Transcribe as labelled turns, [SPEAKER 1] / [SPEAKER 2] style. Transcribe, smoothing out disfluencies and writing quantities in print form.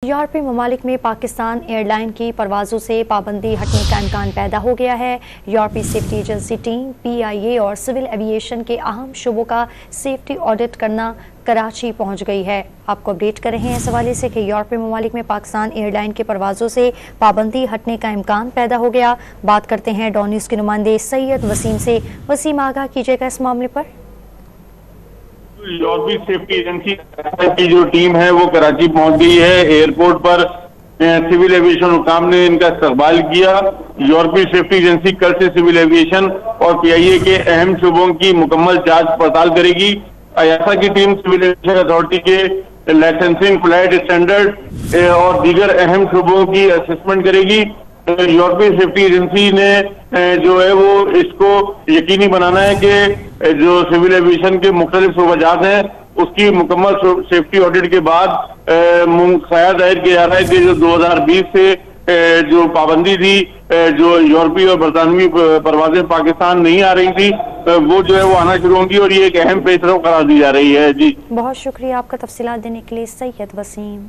[SPEAKER 1] یورپی ممالک میں پاکستان ایئر لائن کی پروازوں سے پابندی ہٹنے کا امکان پیدا ہو گیا ہے۔ یورپی سیفٹی ایجنسی ٹیم PIA اور سول ایوی ایشن کے اہم شعبوں کا سیفٹی آڈٹ کرنا کراچی پہنچ گئی ہے۔ آپ کو اپڈیٹ کر رہے ہیں اس حوالے سے کہ یورپی ممالک میں پاکستان ایئر لائن کے پروازوں سے پابندی ہٹنے کا امکان پیدا ہو گیا۔ بات کرتے ہیں ڈان نیوز کے نمائندے سید وسیم سے۔ وسیم، آگاہ کیجیے گا اس معاملے پر۔
[SPEAKER 2] یورپی سیفٹی ایجنسی کی جو ٹیم ہے وہ کراچی پہنچ گئی ہے۔ ایئرپورٹ پر سول ایویشن حکام نے ان کا استقبال کیا۔ یورپی سیفٹی ایجنسی کل سے سول ایویشن اور PIA کے اہم شعبوں کی مکمل جانچ پڑتال کرے گی۔ ایاسا کی ٹیم سول ایویشن اتھارٹی کے لائسنسنگ، فلائٹ اسٹینڈرڈ اور دیگر اہم شعبوں کی اسسمنٹ کرے گی۔ یورپی سیفٹی ایجنسی نے جو ہے وہ اس کو یقینی بنانا ہے کہ جو سول ایویشن کے مختلف شعبہ جات ہیں اس کی مکمل سیفٹی آڈٹ کے بعد خیال ظاہر کیا جا رہا ہے کہ جو 2020 سے جو پابندی تھی، جو یورپی اور برطانوی پروازیں پاکستان نہیں آ رہی تھی، وہ جو ہے وہ آنا شروع ہوں گی اور یہ ایک اہم پیش رفت قرار دی جا رہی ہے۔ جی
[SPEAKER 1] بہت شکریہ آپ کا تفصیلات دینے کے لیے سید وسیم۔